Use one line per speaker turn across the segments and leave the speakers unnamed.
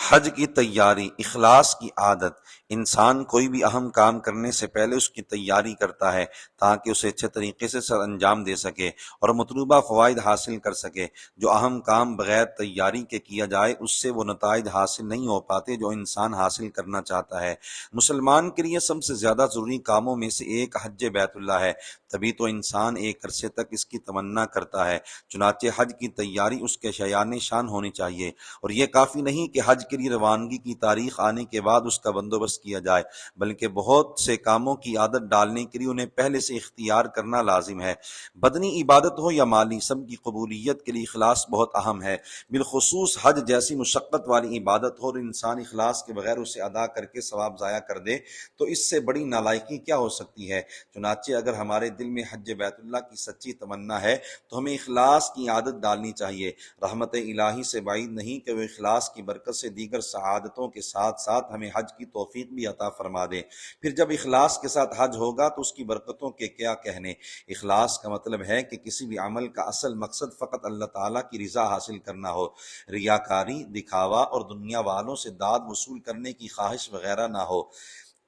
حج کی تیاری، اخلاص کی عادت۔ انسان کوئی بھی اہم کام کرنے سے پہلے اس کی تیاری کرتا ہے تاکہ اسے اچھے طریقے سے سر انجام دے سکے اور مطلوبہ فوائد حاصل کر سکے۔ جو اہم کام بغیر تیاری کے کیا جائے اس سے وہ نتائج حاصل نہیں ہو پاتے جو انسان حاصل کرنا چاہتا ہے۔ مسلمان کے لیے سب سے زیادہ ضروری کاموں میں سے ایک حج بیت اللہ ہے، تبھی تو انسان ایک عرصے تک اس کی تمنا کرتا ہے۔ چنانچہ حج کی تیاری اس کے شایان شان ہونی چاہیے، اور یہ کافی نہیں کہ حج کے لیے روانگی کی تاریخ آنے کے بعد اس کا بندوبست کیا جائے، بلکہ بہت سے کاموں کی عادت ڈالنے کے لیے انہیں پہلے سے اختیار کرنا لازم ہے۔ بدنی عبادت ہو یا مالی، سب کی قبولیت کے لیے اخلاص بہت اہم ہے۔ بالخصوص حج جیسی مشقت والی عبادت ہو اور انسان اخلاص کے بغیر اسے ادا کر کے ثواب ضائع کر دے تو اس سے بڑی نالائقی کیا ہو سکتی ہے۔ چنانچہ اگر ہمارے دل میں حج بیت اللہ کی سچی تمنا ہے تو ہمیں اخلاص کی عادت ڈالنی چاہیے۔ رحمت الہی سے بعید نہیں کہ وہ اخلاص کی برکت سے دیگر سعادتوں کے ساتھ ساتھ ہمیں حج کی توفیق بھی عطا فرما دے۔ پھر جب اخلاص کے ساتھ حج ہوگا تو اس کی برکتوں کے کیا کہنے۔ اخلاص کا مطلب ہے کہ کسی بھی عمل کا اصل مقصد فقط اللہ تعالیٰ کی رضا حاصل کرنا ہو، ریاکاری، دکھاوا اور دنیا والوں سے داد وصول کرنے کی خواہش وغیرہ نہ ہو۔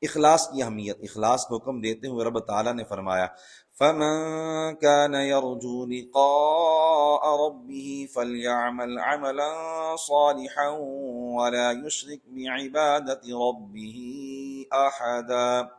اخلاص کی اہمیت۔ اخلاص کو حکم دیتے ہوئے رب تعالیٰ نے فرمایا فَمَن كَانَ يَرْجُو لِقَاءَ رَبِّهِ فَلْيَعْمَلْ عَمَلًا صَالِحًا وَلَا يُشْرِكْ بِعِبَادَةِ رَبِّهِ أَحَدًا۔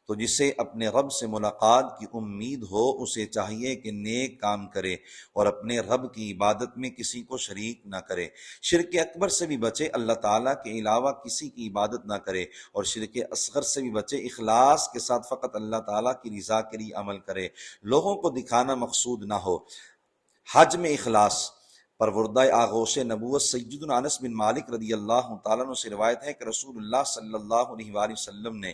تو جسے اپنے رب سے ملاقات کی امید ہو اسے چاہیے کہ نیک کام کرے اور اپنے رب کی عبادت میں کسی کو شریک نہ کرے۔ شرک اکبر سے بھی بچے، اللہ تعالیٰ کے علاوہ کسی کی عبادت نہ کرے، اور شرک اصغر سے بھی بچے، اخلاص کے ساتھ فقط اللہ تعالیٰ کی رضا کے لیے عمل کرے، لوگوں کو دکھانا مقصود نہ ہو۔ حج میں اخلاص۔ پروردہ آغوش نبوت سیدنا انس بن مالک رضی اللہ تعالیٰ عنہ سے روایت ہے کہ رسول اللہ صلی اللہ علیہ وآلہ وسلم نے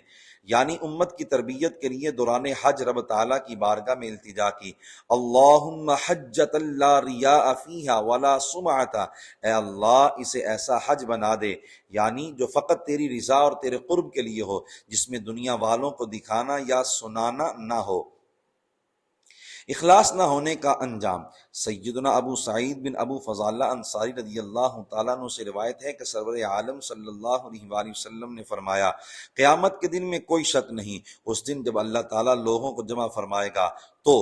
یعنی امت کی تربیت کے لیے دوران حج رب تعالیٰ کی بارگاہ میں التجا کی، اللہم حجۃ لا ریاء فیہا ولا سمعۃ، اے اللہ اسے ایسا حج بنا دے یعنی جو فقط تیری رضا اور تیرے قرب کے لیے ہو، جس میں دنیا والوں کو دکھانا یا سنانا نہ ہو۔ اخلاص نہ ہونے کا انجام۔ سیدنا ابو سعید بن ابو فضالہ انصاری رضی اللہ تعالیٰ عنہ سے روایت ہے کہ سرور عالم صلی اللہ علیہ وآلہ وسلم نے فرمایا، قیامت کے دن میں کوئی شک نہیں، اس دن جب اللہ تعالیٰ لوگوں کو جمع فرمائے گا تو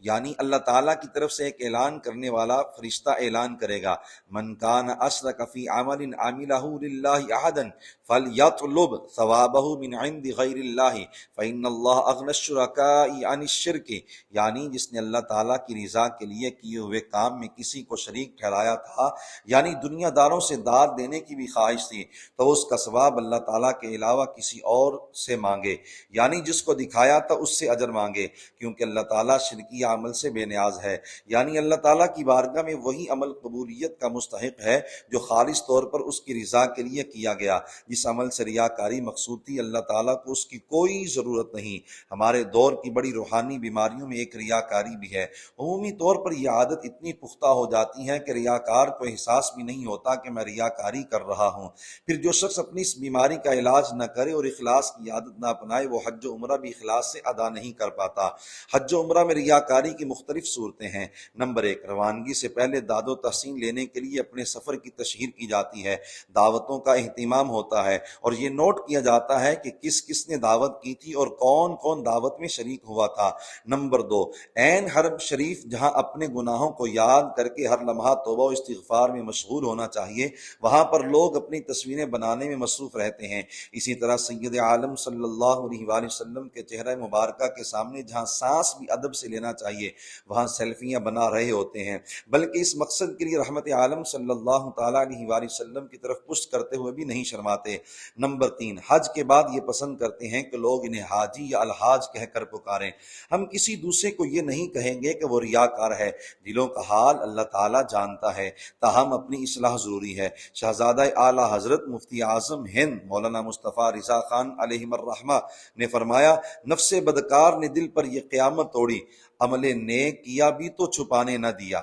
یعنی اللہ تعالیٰ کی طرف سے ایک اعلان کرنے والا فرشتہ اعلان کرے گا، من کان اشرک فی عمل عملہ للہ احدا فلیطلب ثوابہ من عند غیر اللہ فإن اللہ اغنی الشرکاء عن الشرک، یعنی جس نے اللہ تعالیٰ کی رضا کے لیے کیے ہوئے کام میں کسی کو شریک ٹھہرایا تھا، یعنی دنیا داروں سے داد دینے کی بھی خواہش تھی، تو اس کا ثواب اللہ تعالیٰ کے علاوہ کسی اور سے مانگے، یعنی جس کو دکھایا تھا اس سے اجر مانگے، کیونکہ اللہ تعالیٰ شرکی عمل سے بے نیاز ہے، یعنی اللہ تعالیٰ کی بارگاہ میں وہی عمل قبولیت کا مستحق ہے جو خالص طور پر اس کی رضا کے لیے کیا گیا۔ جس عمل سے ریاکاری مقصود تھی اللہ تعالیٰ کو اس کی کوئی ضرورت نہیں۔ ہمارے دور کی بڑی روحانی بیماریوں میں ایک ریاکاری بھی ہے۔ عمومی طور پر یہ عادت اتنی پختہ ہو جاتی ہے کہ ریاکار کو احساس بھی نہیں ہوتا کہ میں ریاکاری کر رہا ہوں۔ پھر جو شخص اپنی اس بیماری کا علاج نہ کرے اور اخلاص کی عادت نہ اپنائے وہ حج و عمرہ بھی اخلاص سے ادا نہیں کر پاتا۔ حج و عمرہ میں ریاکاری کی مختلف صورتیں ہیں۔ نمبر ایک، روانگی سے پہلے داد و تحسین لینے کے لیے اپنے سفر کی تشہیر کی جاتی ہے، دعوتوں کا اہتمام ہوتا ہے اور یہ نوٹ کیا جاتا ہے کہ کس کس نے دعوت کی تھی اور کون کون دعوت میں شریک ہوا تھا۔ نمبر دو، عین حرم شریف جہاں اپنے گناہوں کو یاد کر کے ہر لمحہ توبہ و استغفار میں مشغول ہونا چاہیے، وہاں پر لوگ اپنی تصویریں بنانے میں مصروف رہتے ہیں۔ اسی طرح سید عالم صلی اللہ علیہ وآلہ وسلم کے چہرہ مبارکہ کے سامنے جہاں سانس بھی ادب سے لینا چاہیے وہاں سیلفیاں بنا رہے ہوتے ہیں، بلکہ اس مقصد کے لیے رحمت عالم صلی اللہ تعالیٰ علیہ وآلہ وسلم کی طرف پشت کرتے ہوئے بھی نہیں شرماتے۔ نمبر تین، حج کے بعد یہ پسند کرتے ہیں کہ لوگ انہیں حاجی یا الحاج کہہ کر پکاریں۔ ہم کسی دوسرے کو یہ نہیں کہیں گے کہ وہ ریاکار ہے، دلوں کا حال اللہ تعالیٰ جانتا ہے، تاہم اپنی اصلاح ضروری ہے۔ شہزادہ اعلیٰ حضرت مفتی اعظم ہند مولانا مصطفیٰ رضا خان علیہ الرحمہ نے فرمایا، نفس بدکار نے دل پر یہ قیامت توڑی، عمل نیک کیا بھی تو چھپانے نہ دیا۔